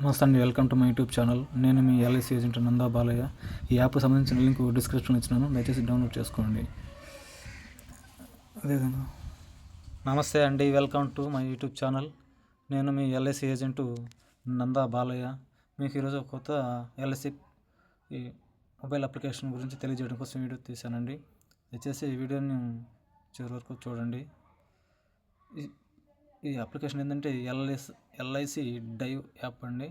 నమస్తే అండి, welcome to my YouTube channel. నేను మీ ఎల్ఐసి ఏజెంట్ నందా బాలయ్య. ఈ యాప్ సంబంధించిన లింక్ డిస్క్రిప్షన్ ఇచ్చినాను, దయచేసి డౌన్లోడ్ చేసుకోండి. అదేవిధంగా నమస్తే అండి, welcome to my YouTube channel. నేను మీ ఎల్ఐసి ఏజెంటు నందా బాలయ్య. మీకు ఈరోజు కొత్త ఎల్ఐసి ఈ మొబైల్ అప్లికేషన్ గురించి తెలియజేయడం కోసం వీడియో తీశానండి. దయచేసి ఈ వీడియోని చివరి వరకు చూడండి. ఈ అప్లికేషన్ ఏంటంటే ఎల్ఐసి డైవ్ యాప్ అండి.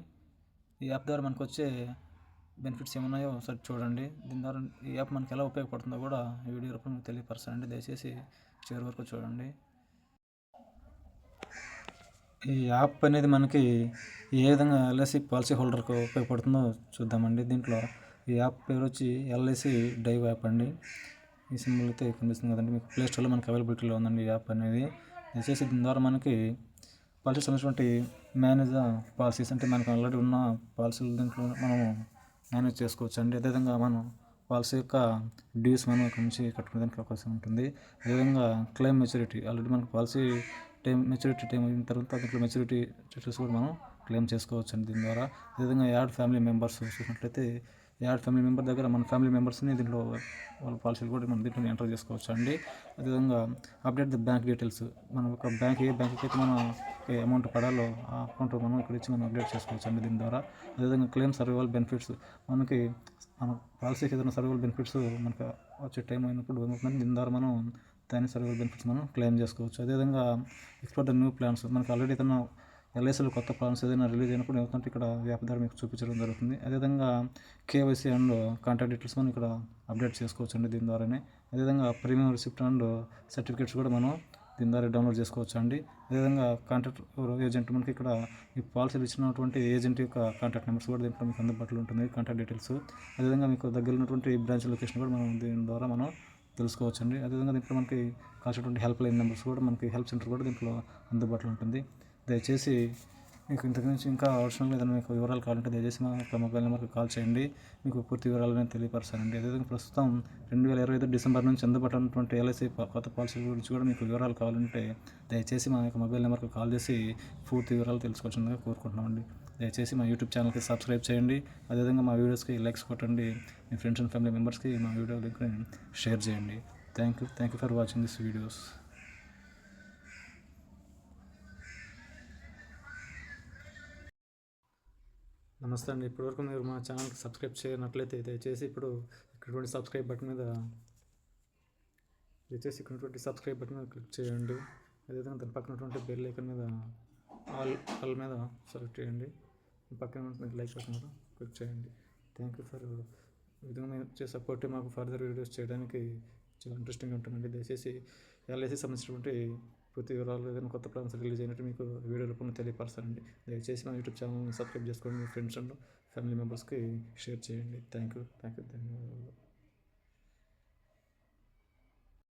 ఈ యాప్ ద్వారా మనకు వచ్చే బెనిఫిట్స్ ఏమున్నాయో ఒకసారి చూడండి. దీని ద్వారా ఈ యాప్ మనకి ఎలా ఉపయోగపడుతుందో కూడా ఈ వీడియో రూపంలో తెలియపరచానండి. దయచేసి చివరి వరకు చూడండి. ఈ యాప్ అనేది మనకి ఏ విధంగా ఎల్ఐసి పాలసీ హోల్డర్కు ఉపయోగపడుతుందో చూద్దామండి. దీంట్లో ఈ యాప్ పేరు వచ్చి ఎల్ఐసి డైవ్ యాప్ అండి. ఈ సింబల్ అయితే కనిపిస్తుంది కదండి, మీకు ప్లే స్టోర్లో మనకి అవైలబిలిటీలో ఉందండి ఈ యాప్ అనేది. దయచేసి దీని ద్వారా మనకి పాలసీస్ అనేటువంటి మేనేజ్ పాలసీస్ అంటే మనకు ఆల్రెడీ ఉన్న పాలసీలు దీంట్లో మనము మేనేజ్ చేసుకోవచ్చు అండి. అదేవిధంగా మనం పాలసీ యొక్క డ్యూస్ మనం అక్కడి నుంచి కట్టుకునేదానికి అవకాశం ఉంటుంది. అదేవిధంగా క్లెయిమ్ మెచ్యూరిటీ, ఆల్రెడీ మనకు పాలసీ మెచ్యూరిటీ టైం అయిన తర్వాత దీంట్లో మెచ్యూరిటీ డీటెయిల్స్ కూడా మనం క్లెయిమ్ చేసుకోవచ్చు అండి దీని ద్వారా. అదేవిధంగా యాడ్ ఫ్యామిలీ మెంబర్స్ చూసినట్లయితే యాడ్ ఫ్యామిలీ మెంబర్ దగ్గర మన ఫ్యామిలీ మెంబర్స్ని దీంట్లో వాళ్ళ పాలసీలు కూడా మనం దీంట్లో ఎంటర్ చేసుకోవచ్చు అండి. అదేవిధంగా అప్డేట్ ది బ్యాంక్ డీటెయిల్స్, మన ఒక బ్యాంక్ ఏ బ్యాంక్కి అయితే మనం అమౌంట్ పడాలో ఆ అకౌంట్ మనం ఇక్కడ ఇచ్చి మనం అప్డేట్ చేసుకోవచ్చు అండి దీని ద్వారా. అదేవిధంగా క్లెయిమ్ సర్వైవల్ బెనిఫిట్స్, మనకి మన పాలసీకి ఏదైనా సర్వైవల్ బెనిఫిట్స్ మనకు వచ్చే టైం అయినప్పుడు ఏమవుతుందంటే దీని ద్వారా మనం దాని సర్వైవల్ బెనిఫిట్స్ మనం క్లెయిమ్ చేసుకోవచ్చు. అదేవిధంగా ఎక్స్ప్లోర్ ద న్యూ ప్లాన్స్, మనకు ఆల్రెడీ ఏదైనా ఎల్ఐసీలో కొత్త ప్లాన్స్ ఏదైనా రిలీజ్ అయినప్పుడు ఏమవుతుందంటే ఇక్కడ యాప్ ద్వారా మీకు చూపించడం జరుగుతుంది. అదేవిధంగా కేవైసీ అండ్ కాంటాక్ట్ డీటెయిల్స్ మనం ఇక్కడ అప్డేట్ చేసుకోవచ్చు అండి దీని ద్వారానే. అదేవిధంగా ప్రీమియం రిసిప్ట్ అండ్ సర్టిఫికేట్స్ కూడా మనం దీని ద్వారా డౌన్లోడ్ చేసుకోవచ్చు అండి. అదేవిధంగా కాంటాక్ట్ ఏజెంట్, మనకి ఇక్కడ ఈ పాలసీలు ఇచ్చినటువంటి ఏజెంట్ యొక్క కాంటాక్ట్ నెంబర్స్ కూడా దీంట్లో మీకు అందుబాటులో ఉంటుంది, కాంటాక్ట్ డీటెయిల్స్. అదేవిధంగా మీకు దగ్గర ఉన్నటువంటి బ్రాంచ్ లొకేషన్ కూడా మనం దీని ద్వారా మనం తెలుసుకోవచ్చు అండి. అదేవిధంగా దీంట్లో మనకి కావాల్సినటువంటి హెల్ప్ లైన్ నెంబర్స్ కూడా, మనకి హెల్ప్ సెంటర్ కూడా దీంట్లో అందుబాటులో ఉంటుంది. దయచేసి మీకు ఇంతకు నుంచి ఇంకా అవసరం లేదని మీకు వివరాలు కావాలంటే దయచేసి మా యొక్క మొబైల్ నెంబర్కి కాల్ చేయండి, మీకు పూర్తి వివరాలు తెలియపరచానండి. అదేవిధంగా ప్రస్తుతం 2025 డిసెంబర్ నుంచి అందుబాటులో ఉన్నటువంటి ఎల్ఐసి కొత్త పాలసీ గురించి కూడా మీకు వివరాలు కావాలంటే దయచేసి మా యొక్క మొబైల్ నెంబర్కి కాల్ చేసి పూర్తి వివరాలు తెలుసుకోవాల్సిందిగా కోరుకుంటున్నామండి. దయచేసి మా యూట్యూబ్ ఛానల్కి సబ్స్క్రైబ్ చేయండి. అదేవిధంగా మా వీడియోస్కి లైక్స్ కొట్టండి, మీ ఫ్రెండ్స్ అండ్ ఫ్యామిలీ మెంబర్స్కి మా వీడియో లింక్ని షేర్ చేయండి. Thank you for watching this videos. నమస్తే అండి, ఇప్పటివరకు మీరు మా ఛానల్కి సబ్స్క్రైబ్ చేయనట్లయితే దయచేసి ఇప్పుడు ఇక్కడటువంటి సబ్స్క్రైబ్ బటన్ మీద క్లిక్ చేయండి. అదేవిధంగా దాని పక్కనటువంటి బెల్ ఐకాన్ మీద ఆల్ మీద సెలెక్ట్ చేయండి. పక్కన లైక్ బటన్ మీద క్లిక్ చేయండి. థ్యాంక్ యూ ఫర్ విధంగా మీరు ఇచ్చే సపోర్ట్ మాకు ఫర్దర్ వీడియోస్ చేయడానికి చాలా ఇంట్రెస్టింగ్గా ఉంటుందండి. దయచేసి ఎల్ఐసి సంబంధించినటువంటి ప్రతి వివరాలు ఏదైనా కొత్త ప్లాన్స్ రిలీజ్ అయినట్టు మీకు వీడియో రూపంలో తెలియపరచాలండి. దయచేసి మా యూట్యూబ్ ఛానల్ని సబ్స్క్రైబ్ చేసుకోండి, మీ ఫ్రెండ్స్ అండ్ ఫ్యామిలీ మెంబర్స్కి షేర్ చేయండి. థ్యాంక్ యూ ధన్యవాదాలు.